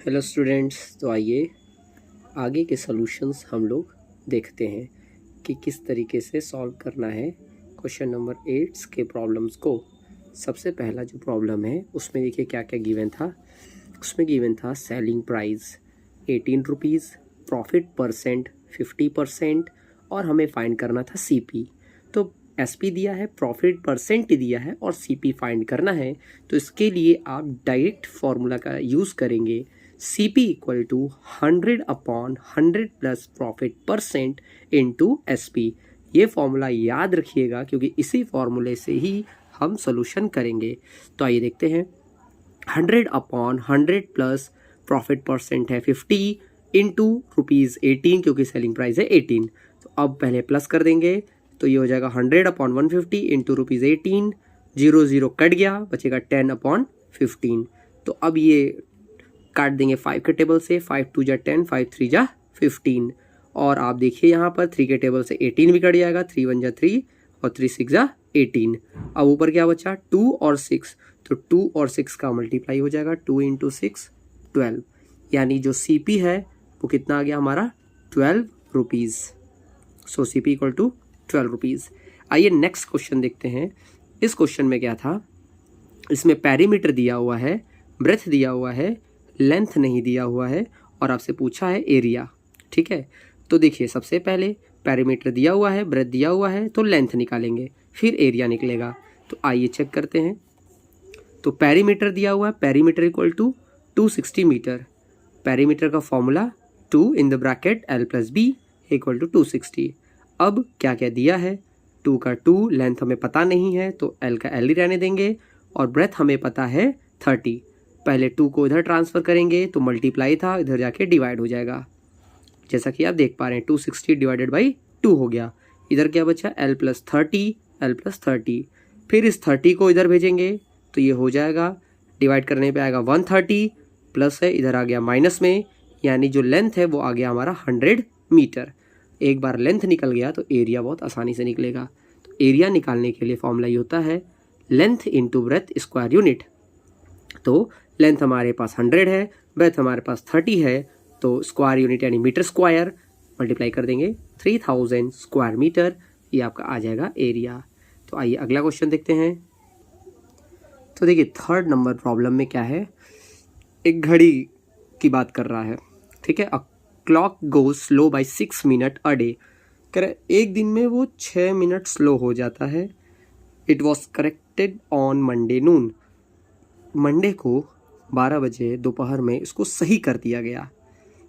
Hello students, तो आइए आगे के सॉल्यूशंस हम लोग देखते हैं कि किस तरीके से सॉल्व करना है क्वेश्चन नंबर 8 के प्रॉब्लम्स को। सबसे पहला जो प्रॉब्लम है उसमें देखिए क्या क्या गिवन था। उसमें गिवन था selling price 18 rupees, profit percent 50% और हमें फाइंड करना था सीपी। तो एसपी दिया है, प्रॉफिट परसेंट दिया है और सीपी फाइंड करना है। तो इसके लिए आप डायरेक्ट फार्मूला का यूज़ करेंगे, CP equal to 100/100 plus profit percent into SP। ये फॉर्मूला याद रखिएगा क्योंकि इसी फॉर्मूले से ही हम सोल्यूशन करेंगे। तो आइए देखते हैं। 100/100 प्लस प्रॉफिट परसेंट है 50 इंटू ₹18 क्योंकि सेलिंग प्राइस है 18। तो अब पहले प्लस कर देंगे तो ये हो जाएगा 100/150 इंटू ₹18। 0 0 कट गया, बचेगा 10/15। तो अब ये काट देंगे 5 के टेबल से, 5 2 जा 10, 5 3 जा 15। और आप देखिए यहाँ पर 3 के टेबल से 18 भी कट जाएगा, 3 1 जा 3 और 3 6 जा 18। अब ऊपर क्या बचा 2 और 6, तो 2 और 6 का मल्टीप्लाई हो जाएगा, 2 इंटू 6 12। यानी जो CP है वो कितना आ गया हमारा 12 rupees. So CP equal to 12 rupees. आइए नेक्स्ट क्वेश्चन देखते हैं। इस क्वेश्चन में क्या था, इसमें पैरीमीटर दिया हुआ है, ब्रेथ दिया हुआ है, लेंथ नहीं दिया हुआ है और आपसे पूछा है एरिया। ठीक है, तो देखिए सबसे पहले पैरीमीटर दिया हुआ है, ब्रेथ दिया हुआ है, तो लेंथ निकालेंगे, फिर एरिया निकलेगा। तो आइए चेक करते हैं। तो पैरीमीटर दिया हुआ है, perimeter equal to 260 metre. Perimeter का formula 2 in the bracket L plus B equal to 260। अब क्या क्या दिया है, 2 का 2, लेंथ हमें पता नहीं है तो L का L ही रहने देंगे और ब्रेथ हमें पता है 30। पहले 2 को इधर ट्रांसफ़र करेंगे तो मल्टीप्लाई था, इधर जाके डिवाइड हो जाएगा। जैसा कि आप देख पा रहे हैं 260 डिवाइडेड बाई 2 हो गया। इधर क्या बचा L प्लस 30। फिर इस 30 को इधर भेजेंगे तो ये हो जाएगा, डिवाइड करने पे आएगा 130, प्लस है इधर आ गया माइनस में, यानी जो लेंथ है वो आ गया हमारा 100 मीटर। एक बार लेंथ निकल गया तो एरिया बहुत आसानी से निकलेगा। तो एरिया निकालने के लिए फॉर्मूला ये होता है length into breadth square unit. तो लेंथ हमारे पास 100 है, ब्रेथ हमारे पास 30 है, तो स्क्वायर यूनिट यानी मीटर स्क्वायर मल्टीप्लाई कर देंगे 3000 स्क्वायर मीटर, ये आपका आ जाएगा एरिया। तो आइए अगला क्वेश्चन देखते हैं। तो देखिए थर्ड नंबर प्रॉब्लम में क्या है, एक घड़ी की बात कर रहा है। ठीक है, a clock goes slow by 6 minute a day. कह रहे एक दिन में वो 6 मिनट स्लो हो जाता है। It was corrected on Monday Noon. Monday को 12 बजे दोपहर में इसको सही कर दिया गया।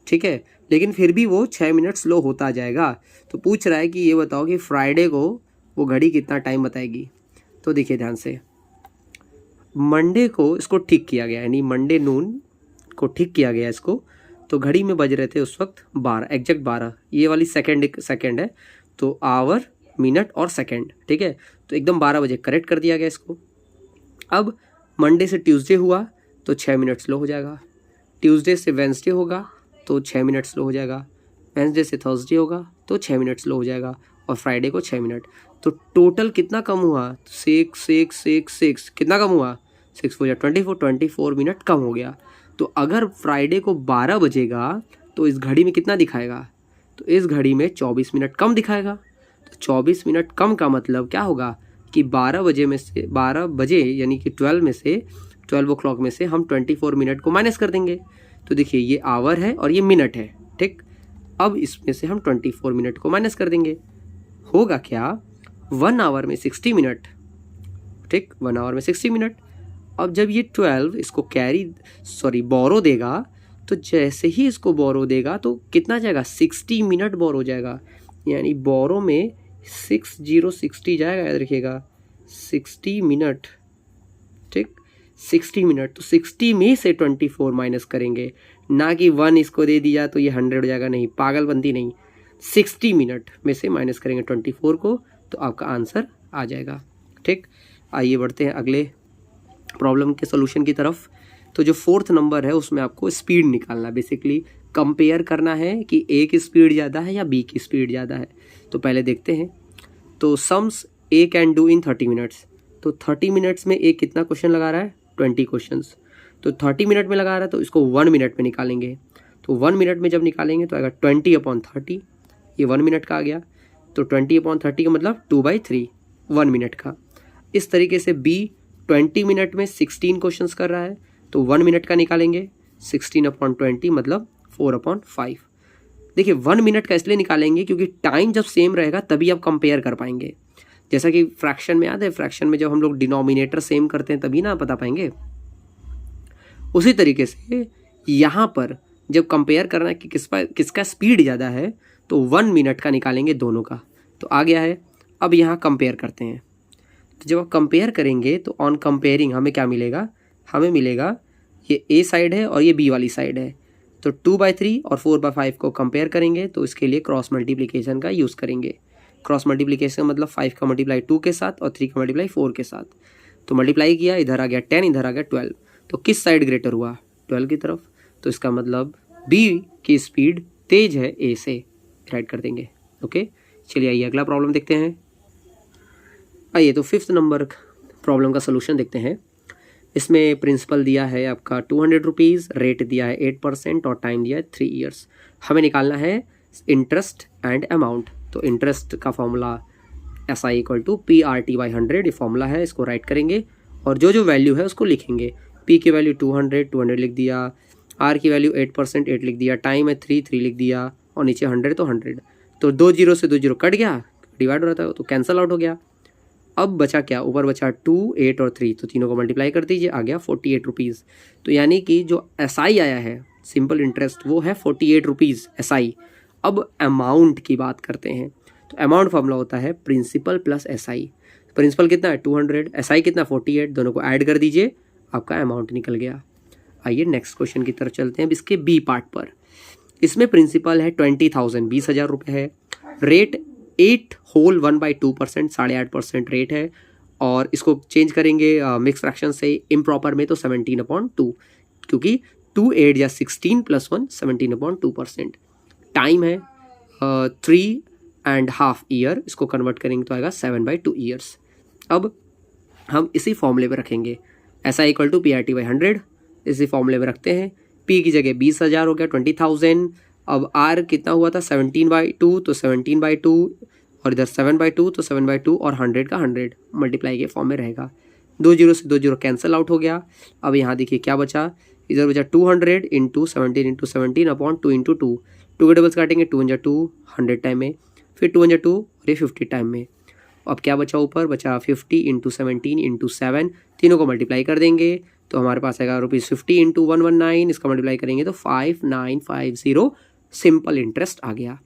ठीक है, लेकिन फिर भी वो 6 मिनट स्लो होता जाएगा। तो पूछ रहा है कि ये बताओ कि फ्राइडे को वो घड़ी कितना टाइम बताएगी। तो देखिए ध्यान से, मंडे को इसको ठीक किया गया, यानी मंडे नून को ठीक किया गया इसको। तो घड़ी में बज रहे थे उस वक्त 12, एग्जैक्ट 12। ये वाली सेकंड है, तो आवर मिनट और सेकंड। ठीक है, तो एकदम 12 बजे करेक्ट कर दिया गया इसको। अब मंडे से ट्यूसडे हुआ तो 6 मिनट स्लो हो जाएगा, ट्यूसडे से वेंसडे होगा तो 6 मिनट स्लो हो जाएगा, वेंसडे से थर्सडे होगा तो 6 मिनट स्लो हो जाएगा और फ्राइडे को 6 मिनट। तो टोटल कितना कम हुआ, 6 कितना कम हुआ, 6 4 24 मिनट कम हो गया। तो अगर फ्राइडे को 12 बजेगा तो इस घड़ी में कितना दिखाएगा, तो इस घड़ी में 24 मिनट कम दिखाएगा। तो 24 मिनट कम का मतलब क्या होगा कि 12 बजे में से 12 बजे यानी कि 12 में से 12 ओ क्लॉक में से हम 24 मिनट को माइनस कर देंगे। तो देखिए ये आवर है और ये मिनट है। ठीक, अब इसमें से हम 24 मिनट को माइनस कर देंगे, होगा क्या 1 आवर में 60 मिनट। ठीक, 1 आवर में 60 मिनट। अब जब ये 12 इसको बोरो देगा, तो जैसे ही इसको बोरो देगा तो कितना जाएगा 60 मिनट बोरो हो जाएगा, यानी बोरो में 60 जाएगा, याद रखिएगा 60 मिनट। ठीक, 60 मिनट, तो 60 में से 24 माइनस करेंगे, ना कि 1 इसको दे दिया तो ये 100 हो जाएगा, नहीं पागलबंदी नहीं। 60 मिनट में से माइनस करेंगे 24 को तो आपका आंसर आ जाएगा। ठीक, आइए बढ़ते हैं अगले प्रॉब्लम के सोल्यूशन की तरफ। तो जो फोर्थ नंबर है उसमें आपको स्पीड निकालना, बेसिकली कंपेयर करना है कि ए की स्पीड ज़्यादा है या बी की स्पीड ज़्यादा है। तो पहले देखते हैं। तो sums A can do in 30 minutes. तो 30 मिनट्स में ए कितना क्वेश्चन लगा रहा है, 20 क्वेश्चंस। तो 30 मिनट में लगा रहा है तो इसको 1 मिनट में निकालेंगे। तो 1 मिनट में जब निकालेंगे तो आएगा 20/30, ये 1 मिनट का आ गया। तो 20/30 का मतलब 2/3 1 मिनट का। इस तरीके से बी 20 मिनट में 16 क्वेश्चंस कर रहा है तो 1 मिनट का निकालेंगे, 16/20 मतलब 4/5। देखिए 1 मिनट का इसलिए निकालेंगे क्योंकि टाइम जब सेम रहेगा तभी आप कंपेयर कर पाएंगे। जैसा कि फ्रैक्शन में याद है, फ्रैक्शन में जब हम लोग डिनोमिनेटर सेम करते हैं तभी ना बता पाएंगे। उसी तरीके से यहाँ पर जब कंपेयर करना है कि किसका स्पीड ज़्यादा है तो 1 मिनट का निकालेंगे दोनों का। तो आ गया है। अब यहाँ कंपेयर करते हैं। तो जब आप कंपेयर करेंगे तो ऑन कंपेयरिंग हमें क्या मिलेगा, हमें मिलेगा ये ए साइड है और ये बी वाली साइड है। तो 2/3 और 4/5 को कंपेयर करेंगे तो इसके लिए क्रॉस मल्टीप्लिकेशन का यूज़ करेंगे। क्रॉस मल्टीप्लिकेशन मतलब 5 का मल्टीप्लाई 2 के साथ और 3 का मल्टीप्लाई 4 के साथ। तो मल्टीप्लाई किया, इधर आ गया 10, इधर आ गया 12। तो किस साइड ग्रेटर हुआ, 12 की तरफ। तो इसका मतलब बी की स्पीड तेज है ए से, राइट कर देंगे। ओके, चलिए आइए अगला प्रॉब्लम देखते हैं। आइए तो 5th नंबर प्रॉब्लम का सलूशन देखते हैं। इसमें प्रिंसिपल दिया है आपका 200 रुपीज़, रेट दिया है 8% और टाइम दिया है 3 ईयर्स। हमें निकालना है इंटरेस्ट एंड अमाउंट। तो इंटरेस्ट का फॉर्मूला SI = PRT/100 ये फॉर्मूला है, इसको राइट करेंगे और जो जो वैल्यू है उसको लिखेंगे। P की वैल्यू 200 लिख दिया, R की वैल्यू 8% 8 लिख दिया, टाइम है 3 लिख दिया और नीचे 100 तो 100। तो 2 0 से 2 0 कट गया, डिवाइड हो रहा था तो कैंसिल आउट हो गया। अब बचा क्या, ऊपर बचा 2, 8 और 3, तो तीनों को मल्टीप्लाई कर दीजिए, आ गया 48 रुपीज़। तो यानी कि जो SI आया है सिंपल इंटरेस्ट वो है 48 रुपीज़ SI। अब अमाउंट की बात करते हैं। तो अमाउंट फॉर्मूला होता है प्रिंसिपल प्लस SI। प्रिंसिपल कितना है 200, SI कितना 48, दोनों को ऐड कर दीजिए, आपका अमाउंट निकल गया। आइए नेक्स्ट क्वेश्चन की तरफ चलते हैं। अब इसके बी पार्ट पर, इसमें प्रिंसिपल है 20,000 20,000 रुपये है, रेट 8 होल 1/2% 8.5% रेट है और इसको चेंज करेंगे मिक्स फ्रैक्शन से इम्प्रॉपर में तो 17/2 क्योंकि 2 8 या 16 + 1 17/2%। टाइम है 3.5 ईयर, इसको कन्वर्ट करेंगे तो आएगा 7/2 ईयर्स। अब हम इसी फॉर्मूले पे रखेंगे SI = PRT/100, इसी फॉर्मूले में रखते हैं। P की जगह 20,000 हो गया 20,000। अब R कितना हुआ था 17/2 तो 17/2 और इधर 7/2 तो 7/2 और 100 का 100 मल्टीप्लाई के फॉर्म में रहेगा। 2 0 से 2 0 कैंसिल आउट हो गया। अब यहाँ देखिए क्या बचा, इधर बचा 200 × 17 × 17/2 × 2। 2 के डबल्स काटेंगे, 2 × 2 100 टाइम में, फिर 2 × 2 और ये 50 टाइम में। अब क्या बचा, ऊपर बचा 50 × 17 × 7, तीनों को मल्टीप्लाई कर देंगे तो हमारे पास आएगा ₹50 × 119, इसका मल्टीप्लाई करेंगे तो 5950 सिंपल इंटरेस्ट आ गया।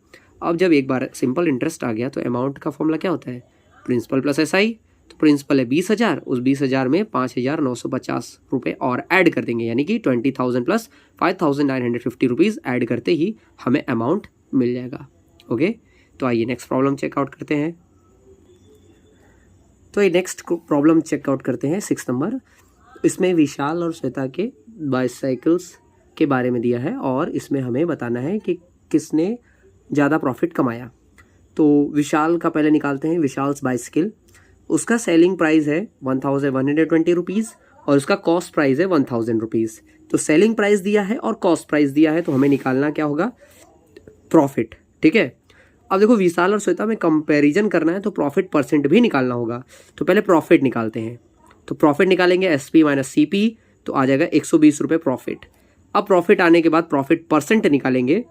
अब जब एक बार सिंपल इंटरेस्ट आ गया तो अमाउंट का फॉर्मूला क्या होता है, प्रिंसिपल प्लस SI। तो प्रिंसिपल है 20,000, उस 20,000 में 5,950 रुपये और ऐड कर देंगे, यानी कि 20,000 + 5,950 रुपीज़ ऐड करते ही हमें अमाउंट मिल जाएगा। ओके, तो आइए नेक्स्ट प्रॉब्लम चेकआउट करते हैं। तो ये नेक्स्ट प्रॉब्लम चेकआउट करते हैं 6 नंबर। इसमें विशाल और श्वेता के बाइसाइकिल्स के बारे में दिया है और इसमें हमें बताना है कि किसने ज़्यादा प्रॉफिट कमाया। तो विशाल का पहले निकालते हैं। विशाल्स बाइसाइकिल, उसका सेलिंग प्राइस है 1,120 रुपीज़ और उसका कॉस्ट प्राइस है 1,000 रुपीज़। तो सेलिंग प्राइस दिया है और कॉस्ट प्राइस दिया है तो हमें निकालना क्या होगा, प्रॉफिट। ठीक है, अब देखो विशाल और श्वेता में कंपैरिजन करना है तो प्रॉफिट परसेंट भी निकालना होगा। तो पहले प्रॉफिट निकालते हैं। तो प्रॉफिट निकालेंगे SP - CP तो आ जाएगा 120 रुपये प्रॉफिट। अब प्रॉफिट आने के बाद प्रॉफिट परसेंट निकालेंगे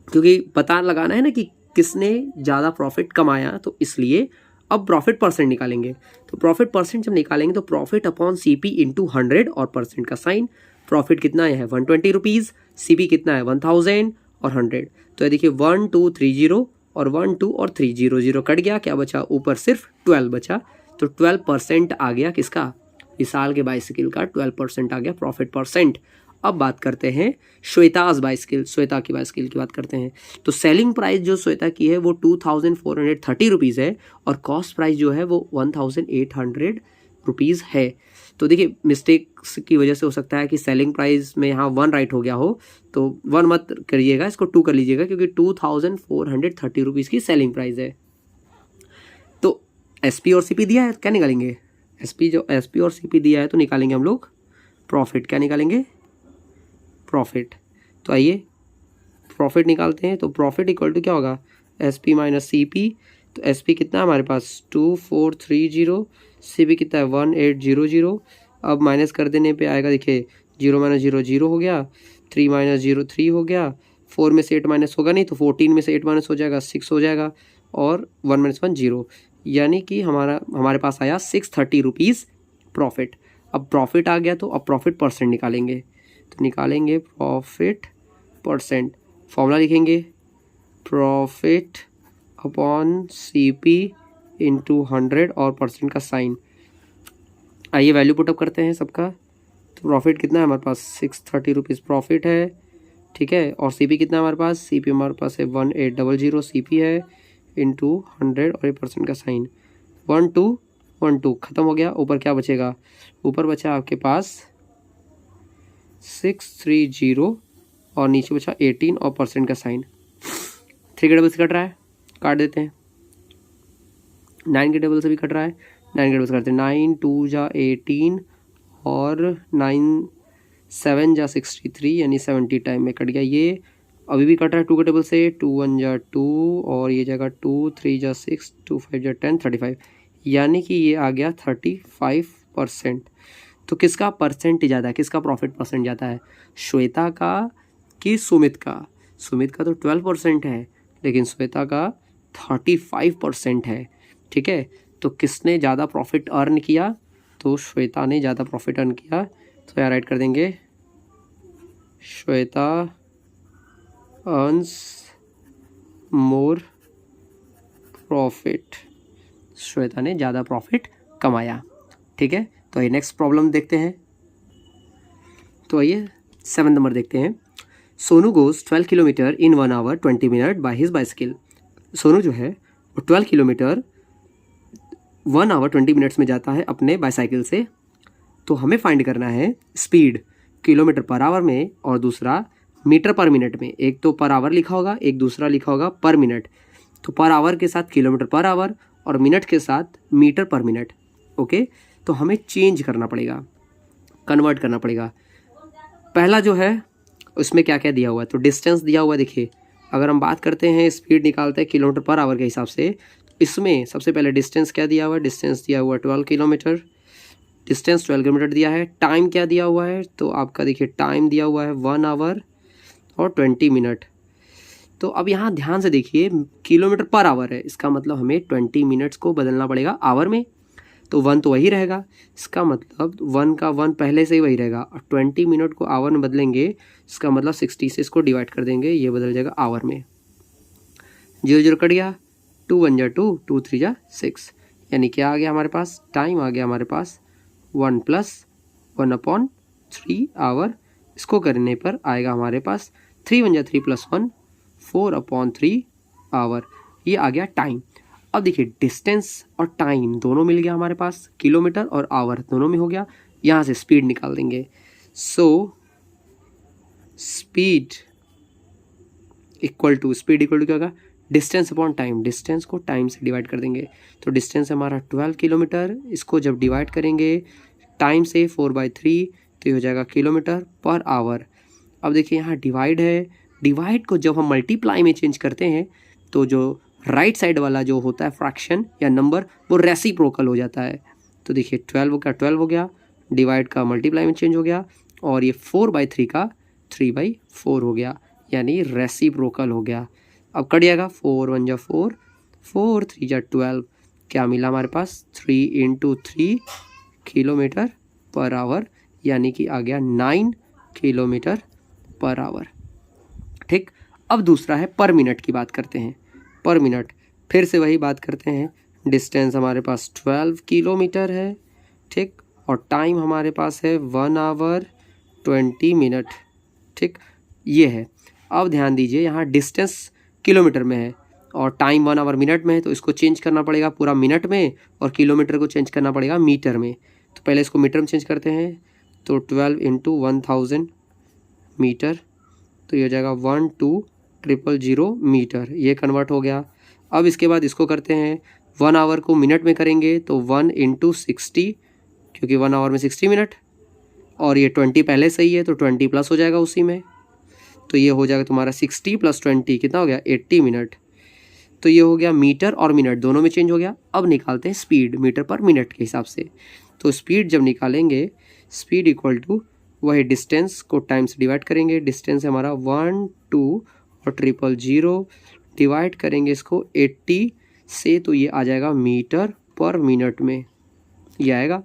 क्योंकि पता लगाना है ना कि किसने ज़्यादा प्रॉफिट कमाया, तो इसलिए अब प्रॉफिट परसेंट निकालेंगे। तो प्रॉफिट परसेंट जब निकालेंगे तो प्रॉफिट अपॉन CP × 100 और परसेंट का साइन। प्रॉफिट कितना है 120 रुपीज़, CP कितना है 1,000 और 100। तो ये देखिए 1 2 3 0 और 1 2 और 3 0 0 कट गया, क्या बचा, ऊपर सिर्फ 12 बचा। तो 12% आ गया किसका, विशाल के बाइसाइकिल का 12% आ गया प्रॉफिट परसेंट। अब बात करते हैं श्वेताज बाइसाइकिल, श्वेता की बाइसाइकिल की बात करते हैं। तो सेलिंग प्राइस जो श्वेता की है वो 2,430 रुपीज़ है और कॉस्ट प्राइस जो है वो 1,800 रुपीज़ है। तो देखिए मिस्टेक्स की वजह से हो सकता है कि सेलिंग प्राइस में यहाँ 1 राइट हो गया हो, तो 1 मत करिएगा, इसको 2 कर लीजिएगा क्योंकि 2,430 रुपीज़ की सेलिंग प्राइस है। तो SP और CP दिया है, क्या निकालेंगे, SP और CP दिया है तो निकालेंगे हम लोग प्रॉफिट, क्या निकालेंगे? प्रॉफिट। तो आइए प्रॉफिट निकालते हैं। तो प्रॉफिट इक्वल टू क्या होगा? S P minus C P. तो एस पी कितना है हमारे पास? 2430, सी पी कितना है? 1800। अब माइनस कर देने पे आएगा, देखिए 0 माइनस 0 0 हो गया, 3 माइनस 0 3 हो गया, 4 में से 8 माइनस होगा नहीं तो 14 में से 8 माइनस हो जाएगा 6 हो जाएगा, और 1 माइनस 1 0, यानी कि हमारे पास आया 630 रुपीज़ प्रॉफिट। अब प्रॉफिट आ गया तो अब प्रॉफिट परसेंट निकालेंगे। तो निकालेंगे प्रॉफिट परसेंट, फॉर्मूला लिखेंगे profit upon C P into 100 और परसेंट का साइन। आइए वैल्यू पुटअप करते हैं सबका। तो प्रॉफिट कितना है हमारे पास? 630 रुपीज़ प्रॉफिट है, ठीक है। और सी पी कितना है हमारे पास? सी पी हमारे पास है 1800 सी पी है, इंटू 100 और ये परसेंट का साइन। 1212 ख़त्म हो गया। ऊपर क्या बचेगा? ऊपर बचा आपके पास 630 और नीचे बचा 18 और परसेंट का साइन। 3 के डबल से कट रहा है, काट देते हैं। 9 के डबल से भी कट रहा है, 9 के डबल से काटते हैं। 9 2 जा 18 और 9 7 जा 63, यानी 70 टाइम में कट गया। ये अभी भी कट रहा है 2 के टेबल से। 2 1 जा 2 और ये जगह 2 3 जा 6 2 5 जा 10 35, यानी कि ये आ गया 35%। तो किसका परसेंट ज़्यादा है? किसका प्रॉफिट परसेंट ज़्यादा है? श्वेता का कि सुमित का? सुमित का तो 12% है, लेकिन श्वेता का 35% है, ठीक है। तो किसने ज़्यादा प्रॉफिट अर्न किया? तो श्वेता ने ज़्यादा प्रॉफिट अर्न किया। तो यहाँ राइट कर देंगे Shweta earns more profit. Shweta ने ज़्यादा प्रॉफिट कमाया, ठीक है। तो आइए नेक्स्ट प्रॉब्लम देखते हैं। तो आइए 7 नंबर देखते हैं। Sonu goes 12 kilometre in 1 hour 20 minute by his bicycle. Sonu जो है वो 12 किलोमीटर 1 आवर 20 मिनट्स में जाता है अपने बाईसाइकिल से। तो हमें फाइंड करना है स्पीड किलोमीटर पर आवर में और दूसरा मीटर पर मिनट में। एक तो पर आवर लिखा होगा, एक दूसरा लिखा होगा पर मिनट। तो पर आवर के साथ किलोमीटर पर आवर और मिनट के साथ मीटर पर मिनट, ओके। तो हमें चेंज करना पड़ेगा, कन्वर्ट करना पड़ेगा। पहला जो है उसमें क्या क्या दिया हुआ है? तो डिस्टेंस दिया हुआ है। देखिए अगर हम बात करते हैं स्पीड निकालते हैं किलोमीटर पर आवर के हिसाब से, इसमें सबसे पहले डिस्टेंस क्या दिया हुआ है? डिस्टेंस दिया हुआ है 12 किलोमीटर। डिस्टेंस 12 किलोमीटर दिया है। टाइम क्या दिया हुआ है? तो आपका देखिए टाइम दिया हुआ है 1 आवर और 20 मिनट। तो अब यहाँ ध्यान से देखिए किलोमीटर पर आवर है, इसका मतलब हमें 20 मिनट्स को बदलना पड़ेगा आवर में। तो 1 तो वही रहेगा, इसका मतलब 1 का 1 पहले से ही वही रहेगा, और 20 मिनट को आवर में बदलेंगे, इसका मतलब 60 से इसको डिवाइड कर देंगे, ये बदल जाएगा आवर में। 0 0 कट गया, 2 1 जा 2 2 3 जा 6, यानी क्या आ गया हमारे पास? टाइम आ गया हमारे पास 1 + 1/3 आवर। इसको करने पर आएगा हमारे पास 3 1 जा 3 + 1 4/3 आवर। ये आ गया टाइम। अब देखिए डिस्टेंस और टाइम दोनों मिल गया हमारे पास, किलोमीटर और आवर दोनों में हो गया। यहाँ से स्पीड निकाल देंगे। सो स्पीड इक्वल टू क्या होगा? Distance upon time. डिस्टेंस को टाइम से डिवाइड कर देंगे। तो डिस्टेंस हमारा 12 किलोमीटर, इसको जब डिवाइड करेंगे टाइम से 4/3, तो ये हो जाएगा किलोमीटर पर आवर। अब देखिए यहाँ डिवाइड है, डिवाइड को जब हम मल्टीप्लाई में चेंज करते हैं तो जो राइट साइड वाला जो होता है फ्रैक्शन या नंबर वो रेसिप्रोकल हो जाता है। तो देखिए 12 हो गया, डिवाइड का मल्टीप्लाई में चेंज हो गया, और ये 4/3 का 3/4 हो गया, यानी रेसिप्रोकल हो गया। अब कट जाएगा, 4 1 जा 4 4 3 जा 12, क्या मिला हमारे पास? 3 × 3 किलोमीटर पर आवर, यानी कि आ गया 9 किलोमीटर पर आवर, ठीक। अब दूसरा है पर मिनट की बात करते हैं। पर मिनट फिर से वही बात करते हैं। डिस्टेंस हमारे पास 12 किलोमीटर है, ठीक, और टाइम हमारे पास है 1 आवर 20 मिनट, ठीक, ये है। अब ध्यान दीजिए यहाँ डिस्टेंस किलोमीटर में है और टाइम 1 आवर मिनट में है, तो इसको चेंज करना पड़ेगा पूरा मिनट में, और किलोमीटर को चेंज करना पड़ेगा मीटर में। तो पहले इसको मीटर में चेंज करते हैं। तो 12 × 1000 मीटर, तो ये हो जाएगा 12,000 मीटर, ये कन्वर्ट हो गया। अब इसके बाद इसको करते हैं 1 आवर को मिनट में करेंगे, तो 1 × 60, क्योंकि 1 आवर में 60 मिनट, और ये 20 पहले सही है तो 20 प्लस हो जाएगा उसी में, तो ये हो जाएगा तुम्हारा 60 + 20 कितना हो गया 80 मिनट। तो ये हो गया मीटर और मिनट दोनों में चेंज हो गया। अब निकालते हैं स्पीड मीटर पर मिनट के हिसाब से। तो स्पीड जब निकालेंगे, स्पीड इक्वल टू वही डिस्टेंस को टाइम्स डिवाइड करेंगे, डिस्टेंस है हमारा 1 2 और 000 डिवाइड करेंगे इसको 80 से, तो ये आ जाएगा मीटर पर मिनट में ये आएगा।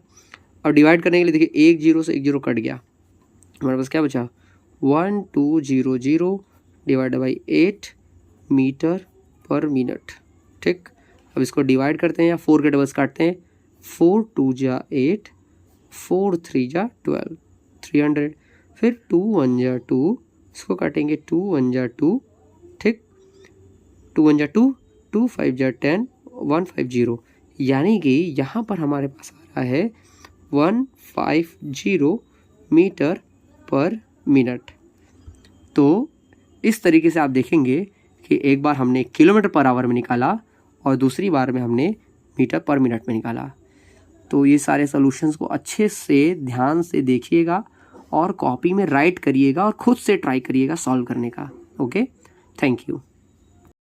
अब डिवाइड करने के लिए देखिए 1 0 से 1 0 कट गया, हमारे पास क्या बचा 1200 divide by 8 metre per minute. ठीक, अब इसको डिवाइड करते हैं या 4 के डबल्स काटते हैं, 4 2 जा 8, 4 3 जा 12, 300, फिर 2 1 जा 2, इसको काटेंगे 2 1 जा 2, ठीक, 2 1 जा 2, 2 5 जा 10, 150, यानी कि यहाँ पर हमारे पास आ रहा है 150 मीटर पर मिनट। तो इस तरीके से आप देखेंगे कि एक बार हमने किलोमीटर पर आवर में निकाला और दूसरी बार में हमने मीटर पर मिनट में निकाला। तो ये सारे सॉल्यूशंस को अच्छे से ध्यान से देखिएगा और कॉपी में राइट करिएगा और खुद से ट्राई करिएगा सॉल्व करने का। Okay, thank you.